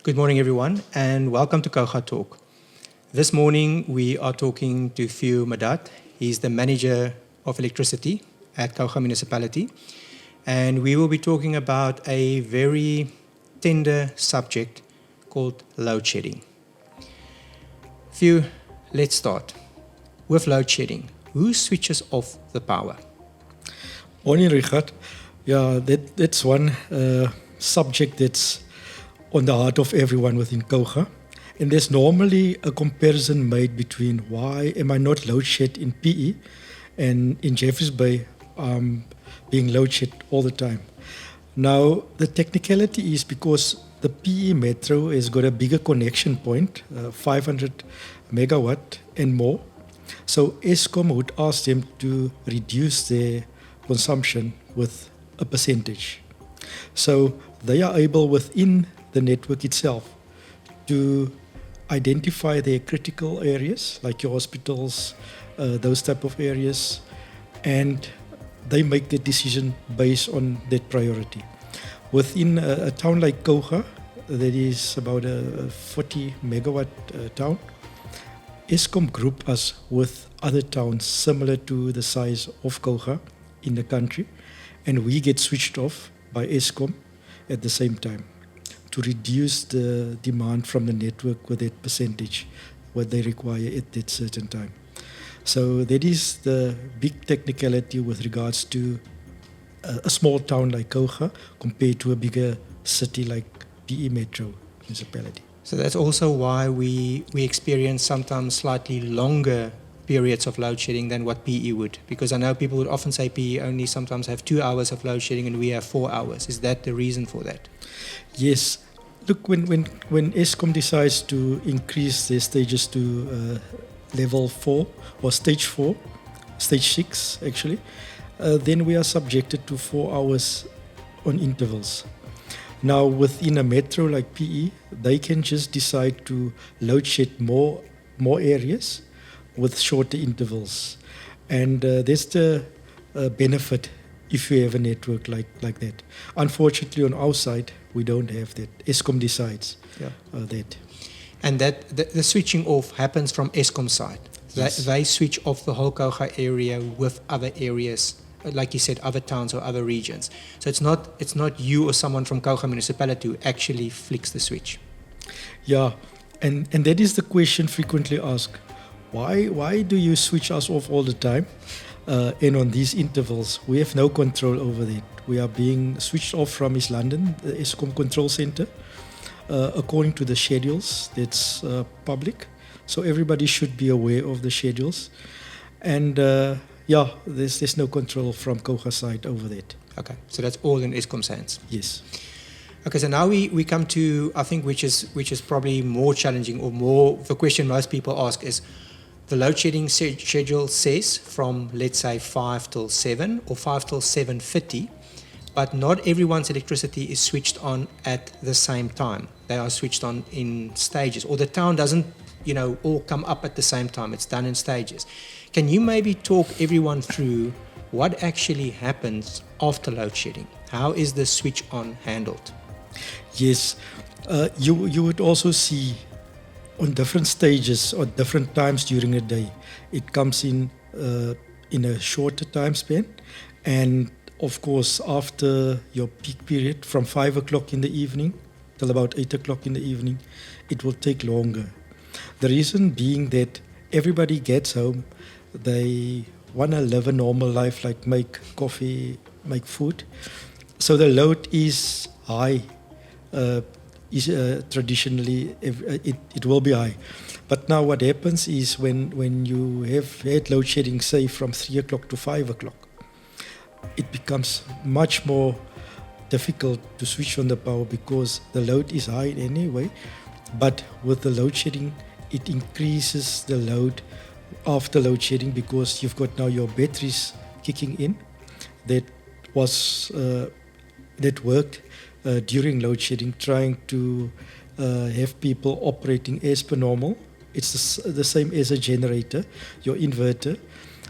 Good morning, everyone, and welcome to Kouga Talk. This morning, we are talking to Theo Madatt. He's the Manager of Electricity at Kouga Municipality, and we will be talking about a very tender subject called load shedding. Theo, let's start. With load shedding, who switches off the power? Morning, Rieghard. Yeah, that's one subject that's on the heart of everyone within Kouga. And there's normally a comparison made between why am I not load shed in PE and in Jeffreys Bay being load shed all the time. Now, the technicality is because the PE metro has got a bigger connection point, 500 megawatt and more. So Eskom would ask them to reduce their consumption with a percentage. So they are able within the network itself to identify their critical areas like your hospitals, those type of areas, and they make the decision based on that priority. Within a town like Kouga, that is about a 40 megawatt town, Eskom group us with other towns similar to the size of Kouga in the country, and we get switched off by Eskom at the same time to reduce the demand from the network with that percentage, what they require at that certain time. So that is the big technicality with regards to a small town like Kouga compared to a bigger city like PE Metro Municipality. So that's also why we experience sometimes slightly longer periods of load shedding than what PE would. Because I know people would often say PE only sometimes have 2 hours of load shedding and we have 4 hours. Is that the reason for that? Yes. Look, when Eskom decides to increase their stages to level 4 or stage 4, stage 6 actually, then we are subjected to 4 hours on intervals. Now, within a metro like PE, they can just decide to load shed more areas with shorter intervals. And that's the benefit if you have a network like that. Unfortunately, on our side, we don't have that. Eskom decides that. And that the switching off happens from Eskom's side. Yes. They switch off the whole Kouga area with other areas, like you said, other towns or other regions. So it's not you or someone from Kouga Municipality who actually flicks the switch. Yeah, and that is the question frequently asked. Why do you switch us off all the time? And on these intervals, we have no control over that. We are being switched off from East London, the Eskom Control Center, according to the schedules that's public. So everybody should be aware of the schedules. And there's no control from Kouga side over that. Okay, so that's all in Eskom's hands. Yes. Okay, so now we come to, I think, which is probably more challenging or more, the question most people ask is, the load shedding schedule says from, let's say, 5 till 7 or 5 till 7:30, but not everyone's electricity is switched on at the same time. They are switched on in stages, or the town doesn't, all come up at the same time. It's done in stages. Can you maybe talk everyone through what actually happens after load shedding? How is the switch on handled? Yes, you would also see on different stages or different times during the day. It comes in a shorter time span, and of course after your peak period from 5 o'clock in the evening till about 8 o'clock in the evening, it will take longer. The reason being that everybody gets home, they want to live a normal life, like make coffee, make food. So the load is high. Traditionally, it will be high. But now what happens is when you have had load shedding, say from 3 o'clock to 5 o'clock, it becomes much more difficult to switch on the power because the load is high anyway. But with the load shedding, it increases the load after load shedding because you've got now your batteries kicking in that worked during load shedding, trying to have people operating as per normal. It's the same as a generator, your inverter,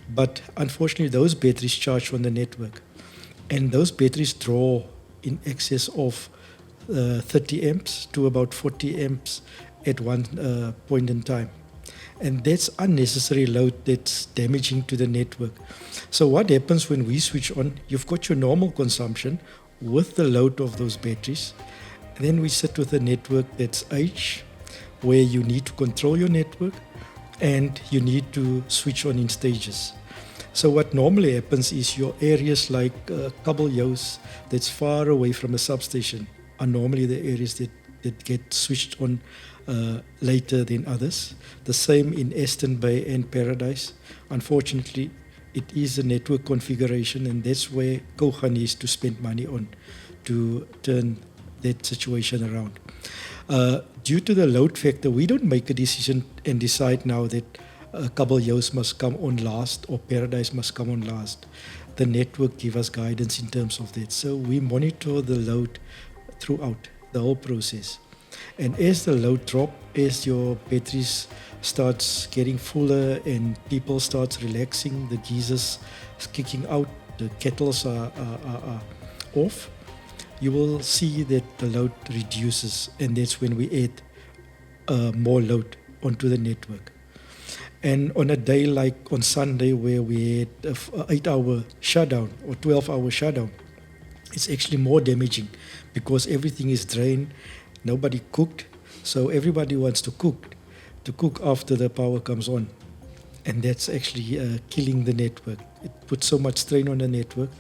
but unfortunately those batteries charge on the network, and those batteries draw in excess of 30 amps to about 40 amps at one point in time. And that's unnecessary load that's damaging to the network. So what happens when we switch on, you've got your normal consumption with the load of those batteries. And then we sit with a network that's H, where you need to control your network and you need to switch on in stages. So what normally happens is your areas like Kabeljo's that's far away from a substation are normally the areas that get switched on later than others. The same in Aston Bay and Paradise. Unfortunately, it is a network configuration, and that's where Kouga needs to spend money on to turn that situation around. Due to the load factor, we don't make a decision and decide now that Kabeljo's must come on last or Paradise must come on last. The network gives us guidance in terms of that. So we monitor the load throughout the whole process. And as the load drops, as your batteries starts getting fuller and people starts relaxing, the geysers kicking out, the kettles are off, you will see that the load reduces, and that's when we add more load onto the network. And on a day like on Sunday where we had an 8-hour shutdown or 12-hour shutdown, it's actually more damaging because everything is drained, nobody cooked, so everybody wants to cook after the power comes on. And that's actually killing the network. It puts so much strain on the network.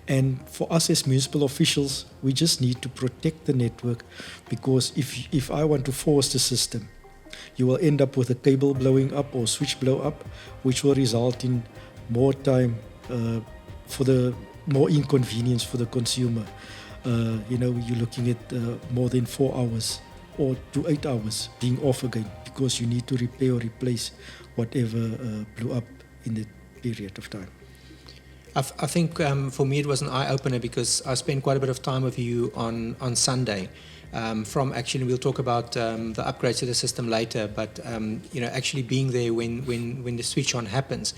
And for us as municipal officials, we just need to protect the network, because if I want to force the system, you will end up with a cable blowing up or switch blow up, which will result in more time more inconvenience for the consumer. You're looking at more than 4 hours or to 8 hours being off again because you need to repair or replace whatever blew up in that period of time. I think for me it was an eye-opener because I spent quite a bit of time with you on Sunday. Actually, we'll talk about the upgrades to the system later, but actually being there when the switch on happens.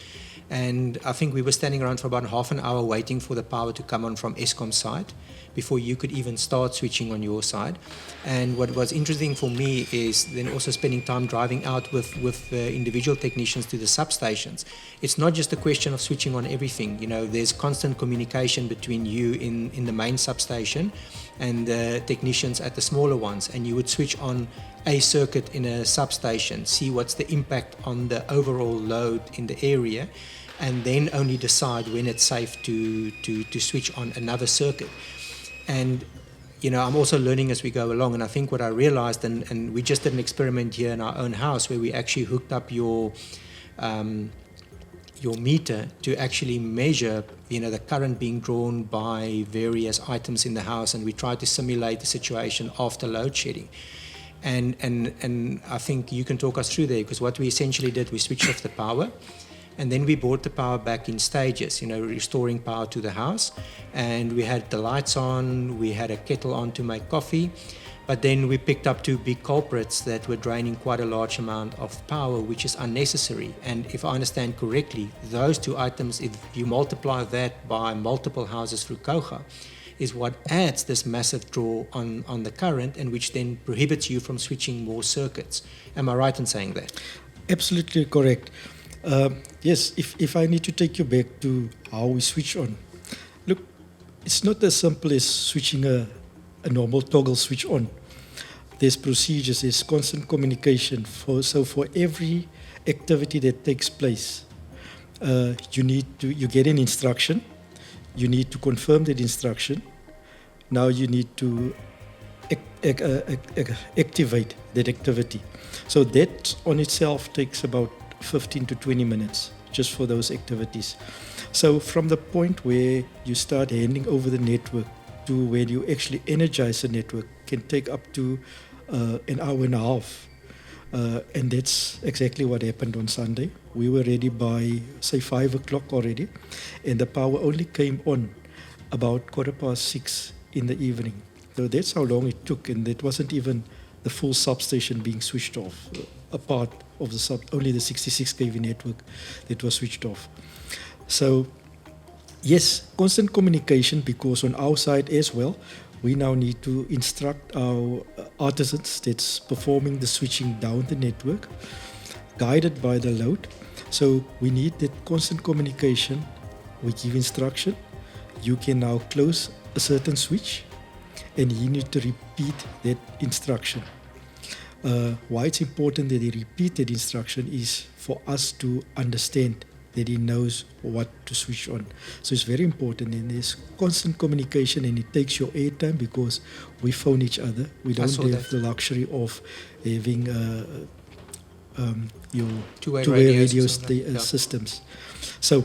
And I think we were standing around for about half an hour waiting for the power to come on from Eskom's side before you could even start switching on your side. And what was interesting for me is then also spending time driving out with individual technicians to the substations. It's not just a question of switching on everything. There's constant communication between you in the main substation and the technicians at the smaller ones, and you would switch on a circuit in a substation, see what's the impact on the overall load in the area, and then only decide when it's safe to switch on another circuit. And I'm also learning as we go along, and I think what I realized, and we just did an experiment here in our own house where we actually hooked up your meter to actually measure the current being drawn by various items in the house, and we tried to simulate the situation after load shedding. And I think you can talk us through there, because what we essentially did, we switched off the power, and then we brought the power back in stages, restoring power to the house. And we had the lights on, we had a kettle on to make coffee, but then we picked up two big culprits that were draining quite a large amount of power, which is unnecessary. And if I understand correctly, those two items, if you multiply that by multiple houses through Kouga, is what adds this massive draw on the current, and which then prohibits you from switching more circuits. Am I right in saying that? Absolutely correct. Yes, if I need to take you back to how we switch on. Look, it's not as simple as switching a normal toggle switch on. There's procedures, there's constant communication. So for every activity that takes place, you get an instruction, you need to confirm that instruction. Now you need to activate that activity. So that on itself takes about 15 to 20 minutes just for those activities. So from the point where you start handing over the network to where you actually energize the network can take up to an hour and a half. And that's exactly what happened on Sunday. We were ready by, say, 5 o'clock already, and the power only came on about 6:15 in the evening. So that's how long it took, and it wasn't even the full substation being switched off. A part of only the 66 kV network that was switched off. So yes, constant communication, because on our side as well, we now need to instruct our artisans that's performing the switching down the network, guided by the load. So we need that constant communication. We give instruction. You can now close a certain switch, and you need to repeat that instruction. Why it's important that he repeat that instruction is for us to understand that he knows what to switch on. So it's very important, and there's constant communication, and it takes your airtime because we phone each other. We don't have the luxury of having your two-way radio systems. So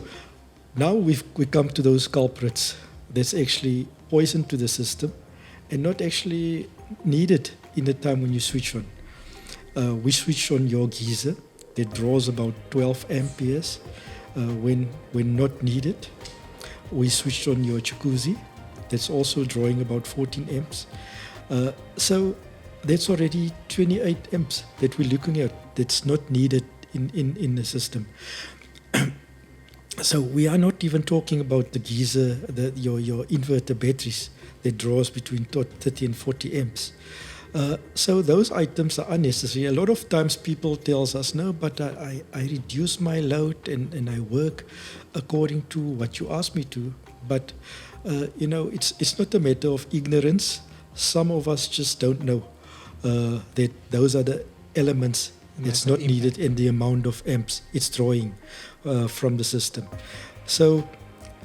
now we come to those culprits that's actually poison to the system and not actually needed in the time when you switch on. We switch on your geyser that draws about 12 amperes when not needed. We switched on your jacuzzi that's also drawing about 14 amps. So that's already 28 amps that we're looking at that's not needed in the system. So we are not even talking about the geyser, your inverter batteries that draws between 30 and 40 amps. So those items are unnecessary. A lot of times people tells us, no, but I reduce my load and I work according to what you ask me to. But, it's not a matter of ignorance. Some of us just don't know that those are the elements that's not needed and the amount of amps it's drawing from the system. So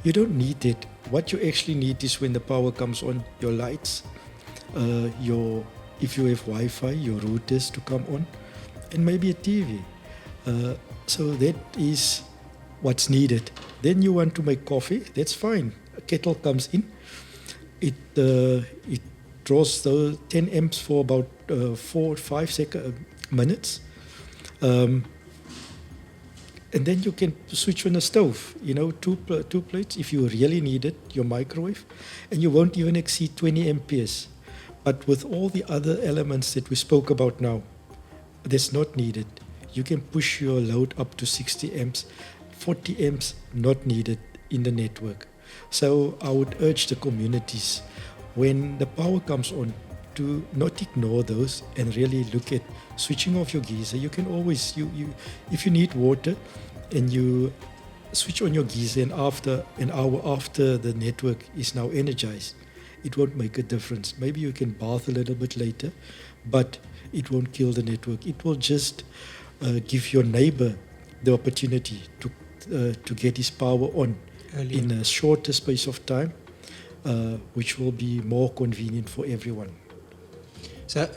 you don't need it. What you actually need is when the power comes on, your lights, if you have Wi-Fi, your routers to come on, and maybe a TV. So that is what's needed. Then you want to make coffee, that's fine. A kettle comes in. It draws 10 amps for about 4 or 5 minutes. And then you can switch on a stove, two plates if you really need it, your microwave, and you won't even exceed 20 amperes. But with all the other elements that we spoke about now, that's not needed. You can push your load up to 60 amps, 40 amps not needed in the network. So I would urge the communities, when the power comes on, to not ignore those and really look at switching off your geyser. You can always, if you need water and you switch on your geyser and after an hour after the network is now energized, it won't make a difference. Maybe you can bath a little bit later, but it won't kill the network. It will just give your neighbor the opportunity to get his power on earlier, in a shorter space of time, which will be more convenient for everyone.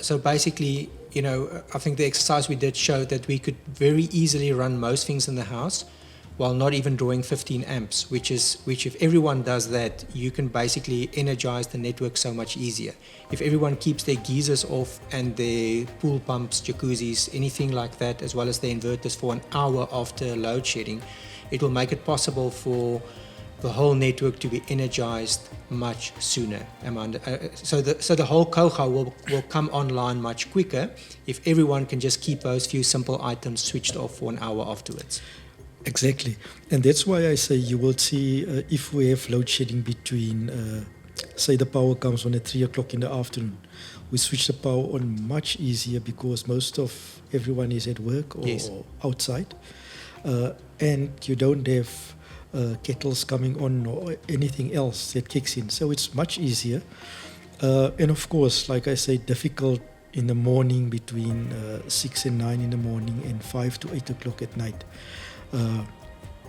So basically, I think the exercise we did showed that we could very easily run most things in the house while not even drawing 15 amps, which if everyone does that, you can basically energize the network so much easier. If everyone keeps their geysers off and their pool pumps, jacuzzis, anything like that, as well as their inverters for an hour after load shedding, it will make it possible for the whole network to be energized much sooner. So the whole Kouga will come online much quicker if everyone can just keep those few simple items switched off for an hour afterwards. Exactly. And that's why I say you will see if we have load shedding between, say the power comes on at 3 o'clock in the afternoon, we switch the power on much easier because most of everyone is at work or outside. And you don't have kettles coming on or anything else that kicks in. So it's much easier. And of course, like I say, difficult in the morning between 6 and 9 in the morning and 5 to 8 o'clock at night.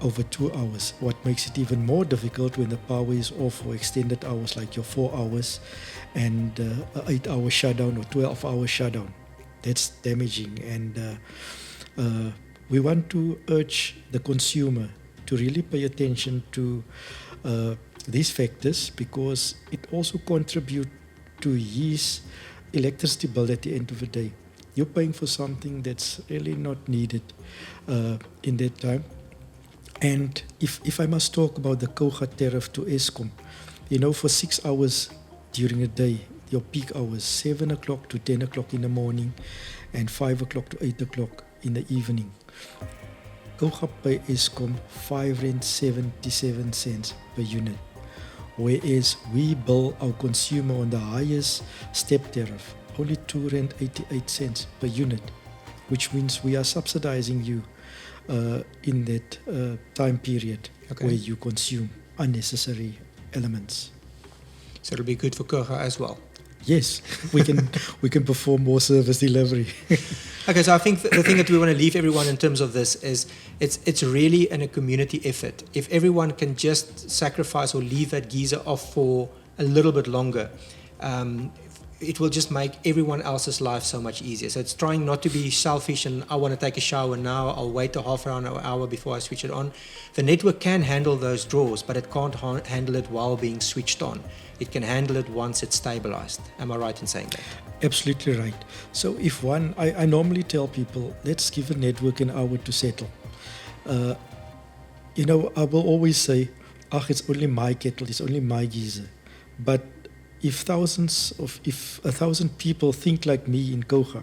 Over 2 hours. What makes it even more difficult when the power is off for extended hours, like your 4 hours and 8-hour shutdown or 12-hour shutdown. That's damaging. And we want to urge the consumer to really pay attention to these factors because it also contributes to his electricity bill at the end of the day. You're paying for something that's really not needed in that time. And if I must talk about the Kouga tariff to Eskom, for 6 hours during the day, your peak hours, 7 o'clock to 10 o'clock in the morning and 5 o'clock to 8 o'clock in the evening, Kouga pay Eskom R5.77 per unit. whereas we bill our consumer on the highest step tariff, only R2.88 per unit, which means we are subsidizing you in that time period where you consume unnecessary elements. So it'll be good for Kouga as well. Yes, we can perform more service delivery. Okay, so I think the thing that we want to leave everyone in terms of this is it's really a community effort. If everyone can just sacrifice or leave that geyser off for a little bit longer, it will just make everyone else's life so much easier. So it's trying not to be selfish and I want to take a shower now, I'll wait a half an hour before I switch it on. The network can handle those draws, but it can't handle it while being switched on. It can handle it once it's stabilized. Am I right in saying that? Absolutely right. So if I normally tell people, let's give a network an hour to settle. I will always say, it's only my kettle, it's only my geyser. But if 1,000 people think like me in Kouga,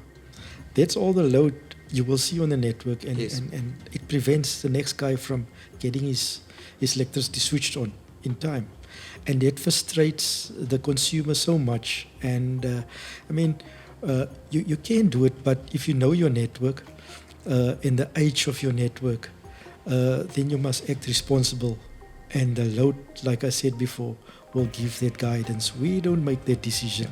that's all the load you will see on the network, and it prevents the next guy from getting his electricity switched on in time. And that frustrates the consumer so much. And you can do it, but if you know your network and the age of your network, then you must act responsible. And the load, like I said before, will give that guidance. We don't make that decision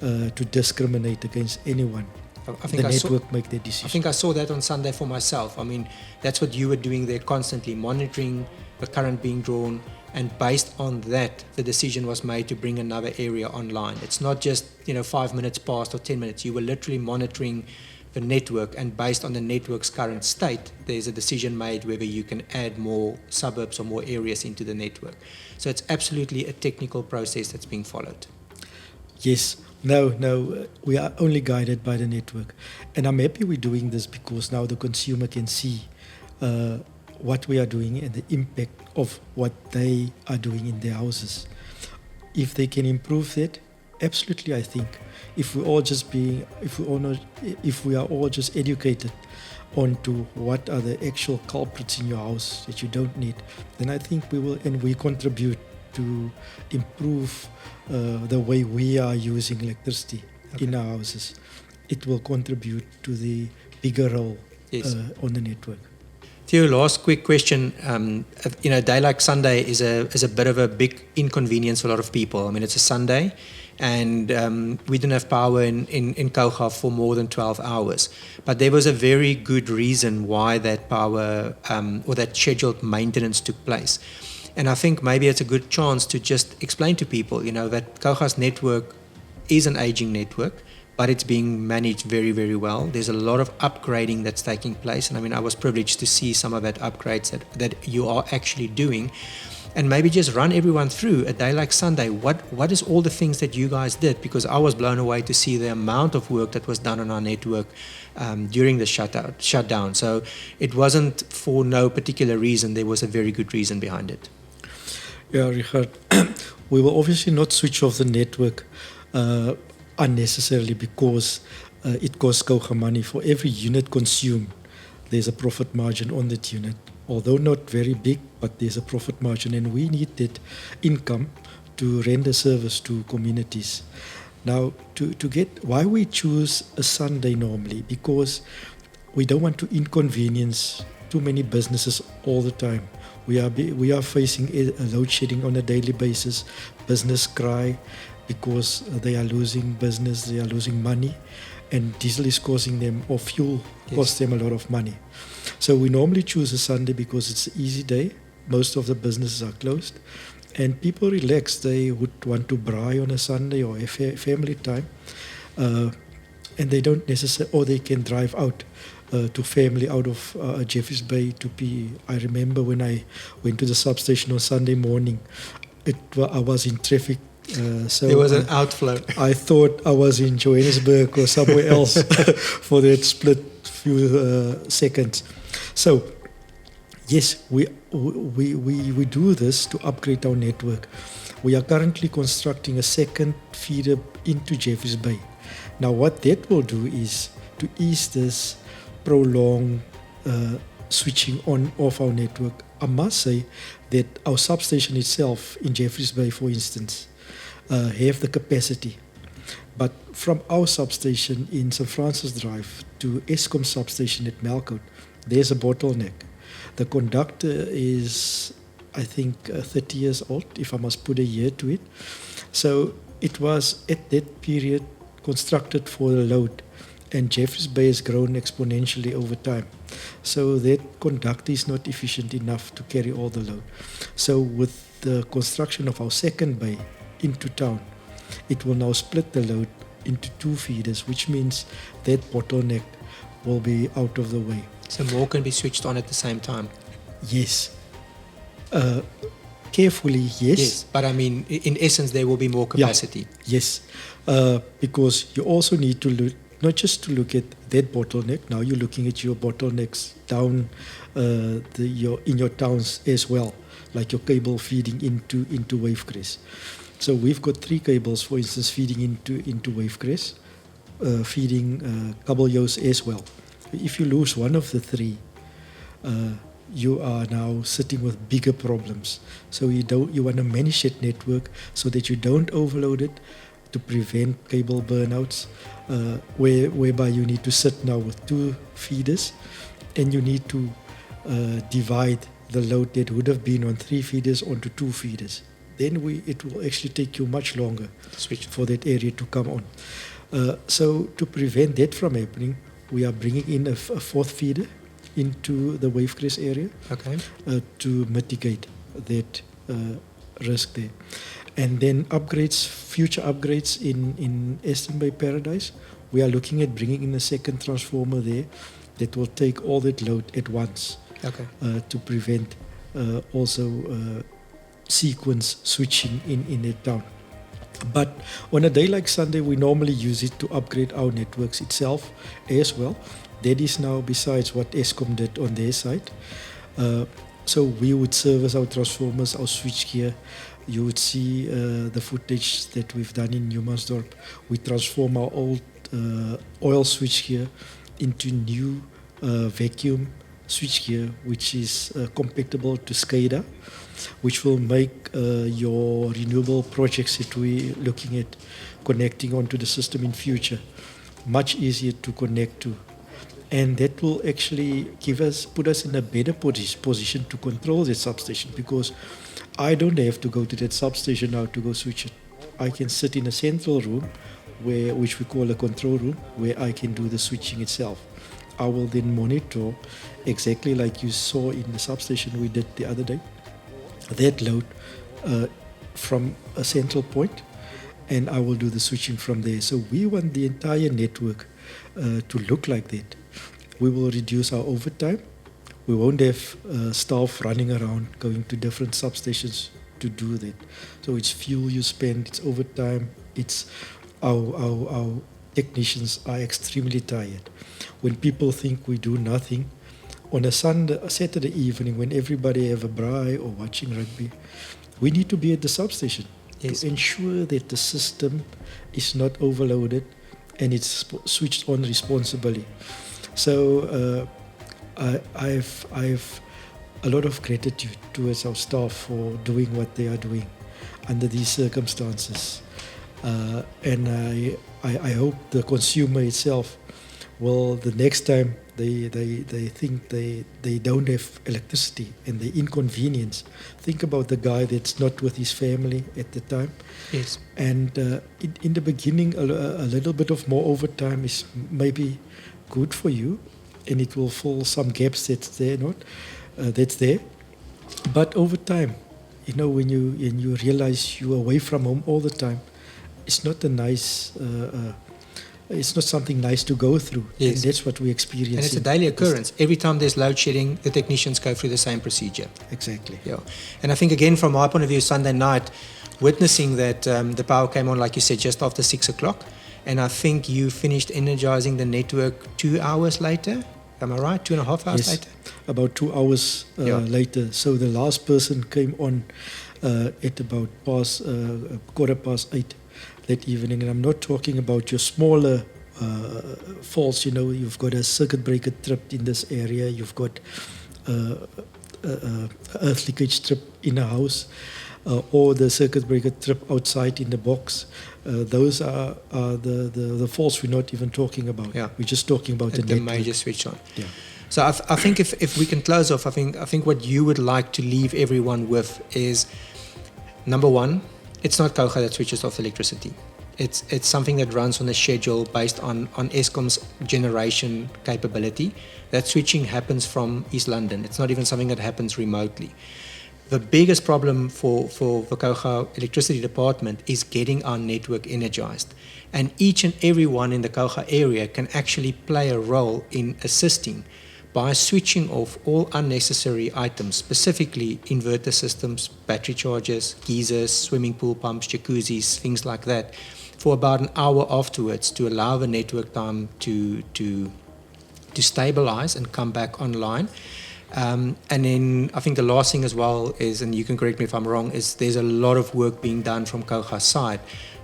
to discriminate against anyone. The network make that decision. I think I saw that on Sunday for myself. I mean, that's what you were doing there, constantly monitoring the current being drawn, and based on that, the decision was made to bring another area online. It's not just 5 minutes past or 10 minutes. You were literally monitoring the network, and based on the network's current state, there's a decision made whether you can add more suburbs or more areas into the network. So it's absolutely a technical process that's being followed. Yes. No, we are only guided by the network. And I'm happy we're doing this because now the consumer can see what we are doing and the impact of what they are doing in their houses. If they can improve that, absolutely, I think. If we are all just educated onto what are the actual culprits in your house that you don't need, then I think we contribute to improve the way we are using electricity in our houses. It will contribute to the bigger role on the network. Theo, last quick question. A day like Sunday is a bit of a big inconvenience for a lot of people. I mean, it's a Sunday, and we didn't have power in Kouga for more than 12 hours. But there was a very good reason why that power or that scheduled maintenance took place. And I think maybe it's a good chance to just explain to people, that Kouga's network is an aging network, but it's being managed very, very well. There's a lot of upgrading that's taking place. And I mean, I was privileged to see some of that upgrades that you are actually doing. And maybe just run everyone through a day like Sunday. What is all the things that you guys did? Because I was blown away to see the amount of work that was done on our network during the shutdown. So it wasn't for no particular reason. There was a very good reason behind it. Yeah, Rieghard, we will obviously not switch off the network unnecessarily because it costs Kouga money. For every unit consumed, there's a profit margin on that unit. Although not very big, but there's a profit margin, and we need that income to render service to communities. Now, to get why we choose a Sunday normally, because we don't want to inconvenience too many businesses all the time. We are facing a load shedding on a daily basis. Business cry because they are losing business, they are losing money, and diesel is causing them, or fuel costs them a lot of money. So we normally choose a Sunday because it's an easy day. Most of the businesses are closed, and people relax. They would want to braai on a Sunday or a family time, and they don't necessarily, or they can drive out to family out of Jeffreys Bay to be. I remember when I went to the substation on Sunday morning, I was in traffic. So there was an outflow. I thought I was in Johannesburg or somewhere else for that split few seconds. So yes, we do this to upgrade our network. We are currently constructing a second feeder into Jeffreys Bay. Now what that will do is to ease this prolonged switching on off our network I must say that our substation itself in Jeffreys Bay, for instance, have the capacity. But from our substation in St. Francis Drive to Eskom substation at Malcote, there's a bottleneck. The conductor is, I think, 30 years old, if I must put a year to it. So it was at that period constructed for the load, and Jeffreys Bay has grown exponentially over time. So that conductor is not efficient enough to carry all the load. So with the construction of our second bay into town, it will now split the load into 2 feeders, which means that bottleneck will be out of the way. So more can be switched on at the same time. Yes. Carefully, yes. Yes, but I mean, in essence, there will be more capacity. Yeah, yes, because you also need to look, not just to look at that bottleneck. Now you're looking at your bottlenecks down in your towns as well, like your cable feeding into Wavecrest. So we've got 3 cables, for instance, feeding into Wavecrest, feeding Kabeljauws as well. If you lose one of the 3, you are now sitting with bigger problems. So you want to manage that network so that you don't overload it, to prevent cable burnouts, whereby you need to sit now with 2 feeders, and you need to divide the load that would have been on 3 feeders onto 2 feeders. Then it will actually take you much longer for that area to come on. So to prevent that from happening, we are bringing in a 4th feeder into the Wavecrest area, Okay. To mitigate that risk there. And then future upgrades in Eastern Bay Paradise, we are looking at bringing in a 2nd transformer there that will take all that load at once, Okay. to prevent also sequence switching in that town. But on a day like Sunday, we normally use it to upgrade our networks itself as well. That is now besides what Eskom did on their side. So we would service our transformers, our switchgear. You would see the footage that we've done in Newmansdorp. We transform our old oil switchgear into new vacuum switchgear, which is compatible to SCADA, which will make your renewable projects that we're looking at connecting onto the system in future much easier to connect to. And that will actually put us in a better position to control the substation, because I don't have to go to that substation now to go switch it. I can sit in a central room, which we call a control room, where I can do the switching itself. I will then monitor, exactly like you saw in the substation we did the other day, that load from a central point, and I will do the switching from there. So we want the entire network to look like that. We will reduce our overtime. We won't have staff running around going to different substations to do that. So it's fuel you spend, it's overtime, it's our technicians are extremely tired. When people think we do nothing, on a Saturday evening when everybody have a braai or watching rugby, we need to be at the substation to ensure that the system is not overloaded and it's switched on responsibly. So I've a lot of gratitude towards our staff for doing what they are doing under these circumstances, and I hope the consumer itself will, the next time they think they don't have electricity and they inconvenience, think about the guy that's not with his family at the time. Yes. And in the beginning, a little bit of more overtime is maybe good for you, and it will fill some gaps that's there. But over time, when you realize you're away from home all the time, it's not a nice. It's not something nice to go through. Yes. And that's what we experience. And it's a daily occurrence. Every time there's load shedding, the technicians go through the same procedure. Exactly. Yeah. And I think, again, from my point of view, Sunday night, witnessing that the power came on, like you said, just after 6 o'clock. And I think you finished energizing the network 2 hours later. Am I right? 2.5 hours later? About 2 hours later. So the last person came on at about 8:15 that evening. And I'm not talking about your smaller faults. You've got a circuit breaker tripped in this area. You've got earth leakage trip in a house, or the circuit breaker trip outside in the box. Those are the faults we're not even talking about. Yeah. We're just talking about the network. major switch on. Yeah. So I think if we can close off, I think what you would like to leave everyone with is, number one, it's not Kouga that switches off electricity. It's something that runs on a schedule based on Eskom's generation capability. That switching happens from East London. It's not even something that happens remotely. The biggest problem for the Kouga Electricity Department is getting our network energized. And each and every one in the Kouga area can actually play a role in assisting by switching off all unnecessary items, specifically inverter systems, battery chargers, geysers, swimming pool pumps, jacuzzis, things like that, for about an hour afterwards to allow the network time to stabilize and come back online. And then I think the last thing as well is, and you can correct me if I'm wrong, is there's a lot of work being done from Kouga's side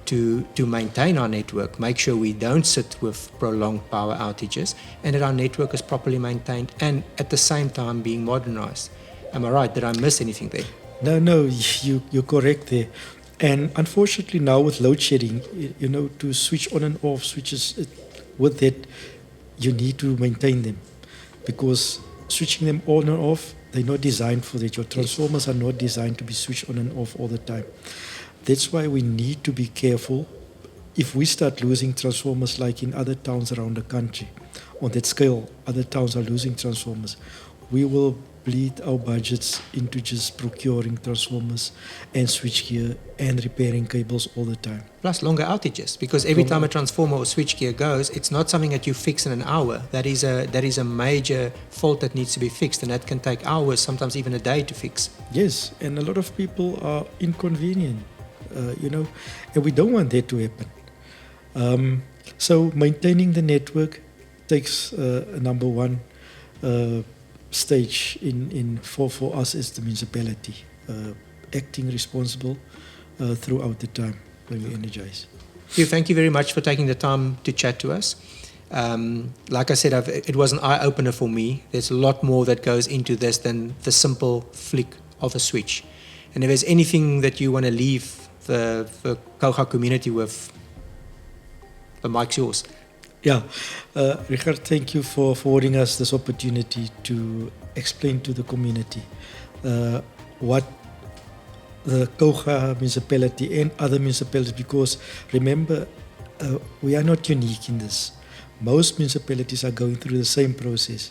to maintain our network, make sure we don't sit with prolonged power outages, and that our network is properly maintained and at the same time being modernized. Am I right? Did I miss anything there? No, you're correct there. And unfortunately now with load shedding, to switch on and off switches, with that, you need to maintain them, because switching them on and off, they're not designed for that. Your transformers are not designed to be switched on and off all the time. That's why we need to be careful. If we start losing transformers like in other towns around the country, on that scale, other towns are losing transformers, we will bleed our budgets into just procuring transformers and switchgear and repairing cables all the time. Plus longer outages, because every time a transformer or switchgear goes, it's not something that you fix in an hour. That is a major fault that needs to be fixed, and that can take hours, sometimes even a day to fix. Yes, and a lot of people are inconvenient, and we don't want that to happen. So maintaining the network takes number one stage for us as the municipality, acting responsible throughout the time when we energize. Thank you very much for taking the time to chat to us. Like I said, it was an eye-opener for me. There's a lot more that goes into this than the simple flick of a switch. And if there's anything that you want to leave the Kouga community with, the mic's yours. Yeah, Rieghard, thank you for affording us this opportunity to explain to the community what the Kouga municipality and other municipalities, because remember, we are not unique in this. Most municipalities are going through the same process,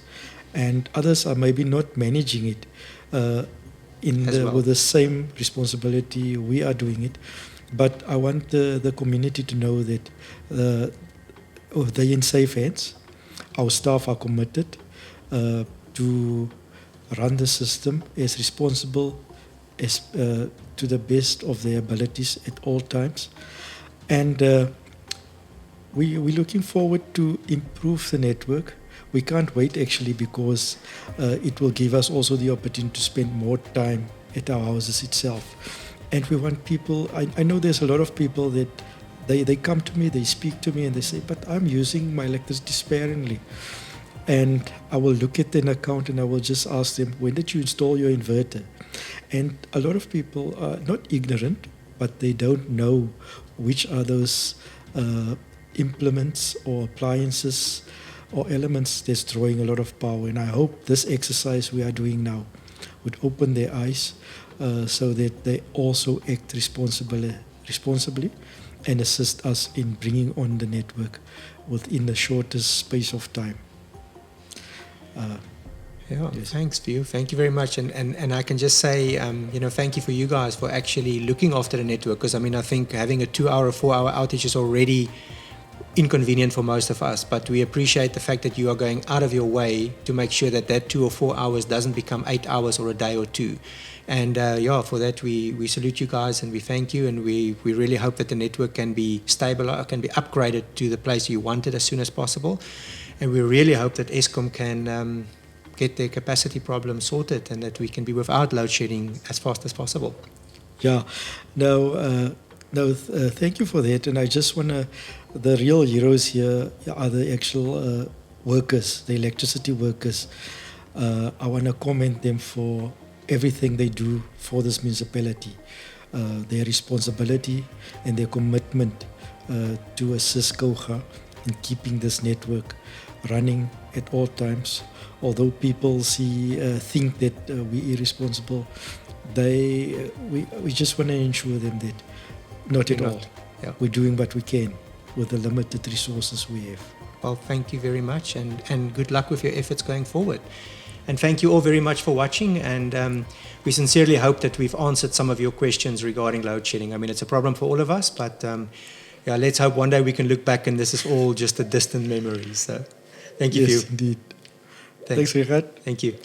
and others are maybe not managing it with the same responsibility we are doing it. But I want the community to know that they're in safe hands. Our staff are committed to run the system as responsible as to the best of their abilities at all times. And we're looking forward to improve the network. We can't wait actually, because it will give us also the opportunity to spend more time at our houses itself. And we want people, I know there's a lot of people that they come to me, they speak to me and they say, but I'm using my electricity sparingly. And I will look at an account and I will just ask them, when did you install your inverter? And a lot of people are not ignorant, but they don't know which are those implements or appliances or elements that's drawing a lot of power. And I hope this exercise we are doing now would open their eyes so that they also act responsibly and assist us in bringing on the network within the shortest space of time. Yes. Thanks, Theo. Thank you very much. And I can just say, thank you for you guys for actually looking after the network, because I think having a 2-hour, 4-hour outage is already inconvenient for most of us, but we appreciate the fact that you are going out of your way to make sure that 2 or 4 hours doesn't become 8 hours or a day or two. And for that we salute you guys and we thank you, and we really hope that the network can be stable, can be upgraded to the place you want it as soon as possible. And we really hope that Eskom can get their capacity problem sorted and that we can be without load shedding as fast as possible. Yeah, thank you for that. And I just want to, the real heroes here are the actual workers, the electricity workers. I want to commend them for everything they do for this municipality, their responsibility and their commitment to assist Kouga in keeping this network running at all times. Although people think that we're irresponsible, we just want to ensure them that not at all. Yeah. We're doing what we can with the limited resources we have. Well, thank you very much, and good luck with your efforts going forward. And thank you all very much for watching, and we sincerely hope that we've answered some of your questions regarding load shedding. I mean, it's a problem for all of us, but yeah, let's hope one day we can look back and this is all just a distant memory. So thank you. Yes, indeed. Thanks, Rieghard. Thank you.